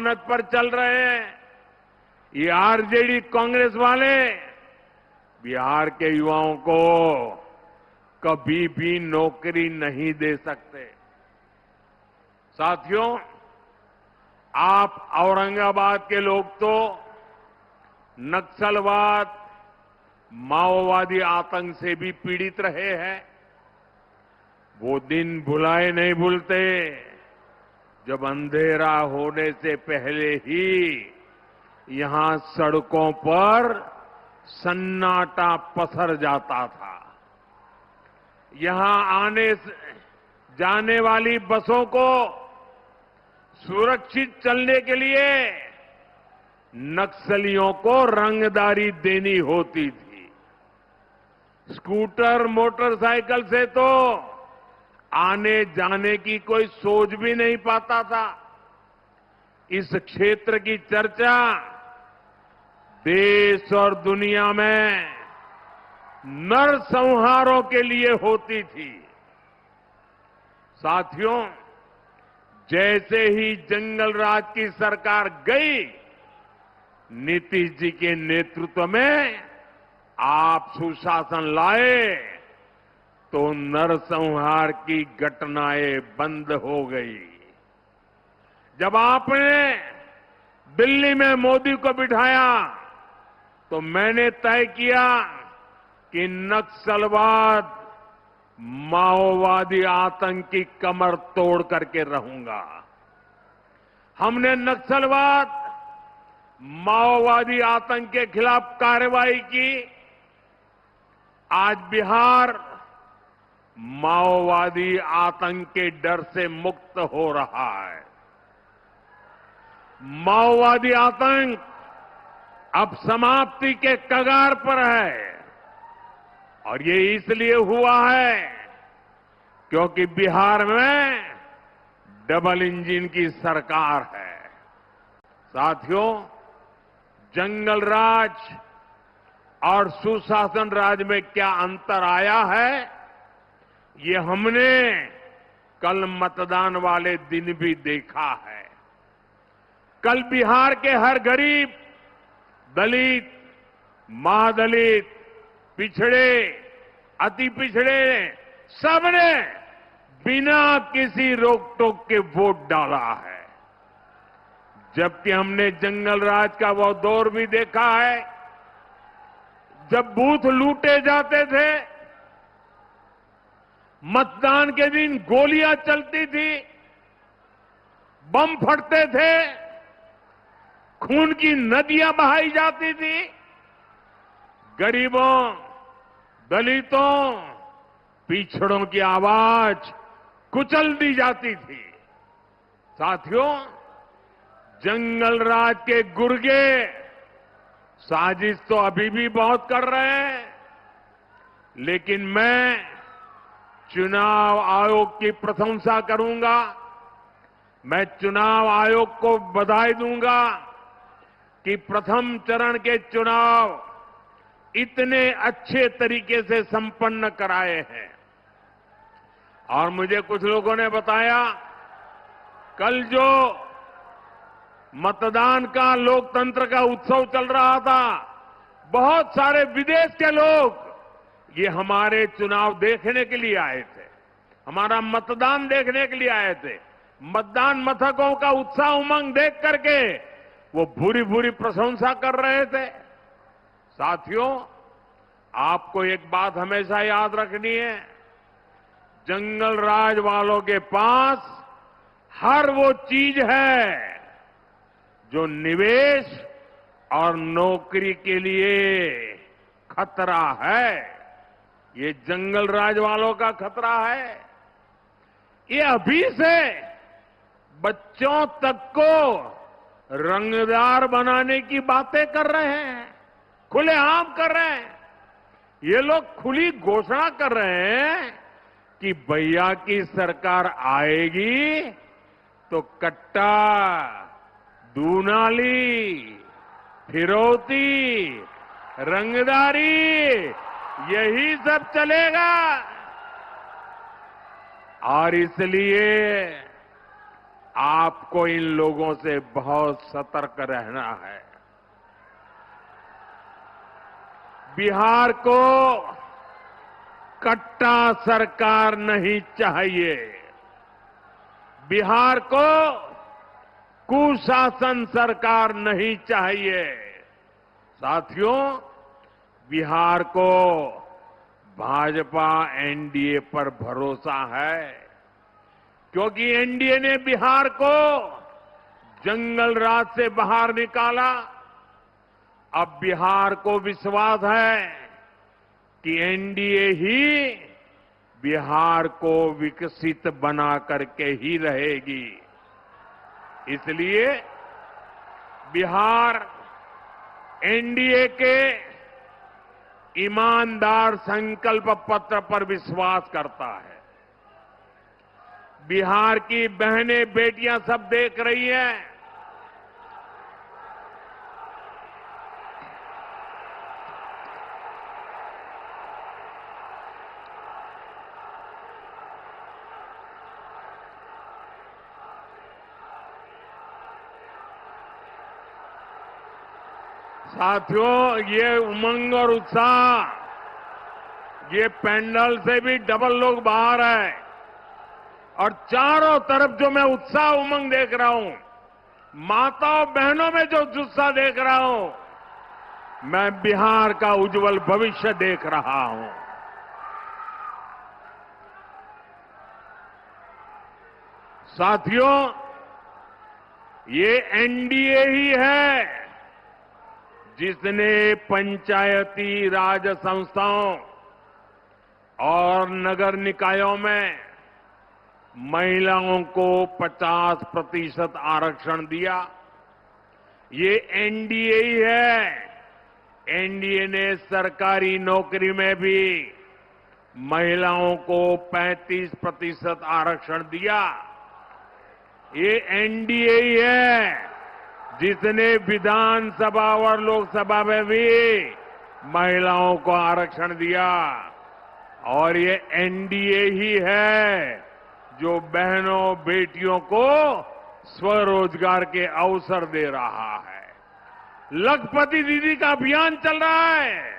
जमानत पर चल रहे हैं। ये आरजेडी कांग्रेस वाले बिहार के युवाओं को कभी भी नौकरी नहीं दे सकते। साथियों, आप औरंगाबाद के लोग तो नक्सलवाद, माओवादी आतंक से भी पीड़ित रहे हैं। वो दिन भुलाए नहीं भूलते जब अंधेरा होने से पहले ही यहां सड़कों पर सन्नाटा पसर जाता था। यहां आने जाने वाली बसों को सुरक्षित चलने के लिए नक्सलियों को रंगदारी देनी होती थी। स्कूटर, मोटरसाइकिल से तो आने जाने की कोई सोच भी नहीं पाता था। इस क्षेत्र की चर्चा देश और दुनिया में नरसंहारों के लिए होती थी। साथियों, जैसे ही जंगल राज की सरकार गई, नीतीश जी के नेतृत्व में आप सुशासन लाए तो नरसंहार की घटनाएं बंद हो गई। जब आपने दिल्ली में मोदी को बिठाया तो मैंने तय किया कि नक्सलवाद, माओवादी आतंक की कमर तोड़ करके रहूंगा। हमने नक्सलवाद, माओवादी आतंक के खिलाफ कार्रवाई की। आज बिहार माओवादी आतंक के डर से मुक्त हो रहा है। माओवादी आतंक अब समाप्ति के कगार पर है और ये इसलिए हुआ है क्योंकि बिहार में डबल इंजन की सरकार है। साथियों, जंगल राज और सुशासन राज में क्या अंतर आया है, ये हमने कल मतदान वाले दिन भी देखा है। कल बिहार के हर गरीब, दलित, महादलित, पिछड़े, अति पिछड़े, सबने बिना किसी रोक टोक के वोट डाला है। जबकि हमने जंगल राज का वो दौर भी देखा है जब बूथ लूटे जाते थे, मतदान के दिन गोलियां चलती थी, बम फटते थे, खून की नदियां बहाई जाती थी, गरीबों, दलितों, पिछड़ों की आवाज कुचल दी जाती थी। साथियों, जंगल राज के गुर्गे साजिश तो अभी भी बहुत कर रहे हैं, लेकिन मैं चुनाव आयोग की प्रशंसा करूंगा। मैं चुनाव आयोग को बधाई दूंगा कि प्रथम चरण के चुनाव इतने अच्छे तरीके से संपन्न कराए हैं। और मुझे कुछ लोगों ने बताया, कल जो मतदान का, लोकतंत्र का उत्सव चल रहा था, बहुत सारे विदेश के लोग ये हमारे चुनाव देखने के लिए आए थे, हमारा मतदान देखने के लिए आए थे। मतदान मथकों का उत्साह, उमंग देख करके वो भूरी भूरी प्रशंसा कर रहे थे। साथियों, आपको एक बात हमेशा याद रखनी है, जंगल राज वालों के पास हर वो चीज है जो निवेश और नौकरी के लिए खतरा है। ये जंगल राज वालों का खतरा है। ये अभी से बच्चों तक को रंगदार बनाने की बातें कर रहे हैं, खुलेआम कर रहे हैं। ये लोग खुली घोषणा कर रहे हैं कि भैया की सरकार आएगी तो कट्टा, दूनाली, फिरौती, रंगदारी, यही सब चलेगा। और इसलिए आपको इन लोगों से बहुत सतर्क रहना है। बिहार को कट्टा सरकार नहीं चाहिए। बिहार को कुशासन सरकार नहीं चाहिए। साथियों, बिहार को भाजपा एनडीए पर भरोसा है, क्योंकि एनडीए ने बिहार को जंगल राज से बाहर निकाला। अब बिहार को विश्वास है कि एनडीए ही बिहार को विकसित बना करके ही रहेगी। इसलिए बिहार एनडीए के ईमानदार संकल्प पत्र पर विश्वास करता है। बिहार की बहनें बेटियां सब देख रही हैं। साथियों, ये उमंग और उत्साह, ये पैंडल से भी डबल लोग बाहर है और चारों तरफ जो मैं उत्साह उमंग देख रहा हूं, माताओं बहनों में जो जुस्सा देख रहा हूं, मैं बिहार का उज्जवल भविष्य देख रहा हूं। साथियों, ये एनडीए ही है जिसने पंचायती राज संस्थाओं और नगर निकायों में महिलाओं को 50% आरक्षण दिया। ये एनडीए ही है। एनडीए ने सरकारी नौकरी में भी महिलाओं को 35% आरक्षण दिया। ये एनडीए ही है जिसने विधानसभा और लोकसभा में भी महिलाओं को आरक्षण दिया। और ये एनडीए ही है जो बहनों बेटियों को स्वरोजगार के अवसर दे रहा है। लखपति दीदी का अभियान चल रहा है।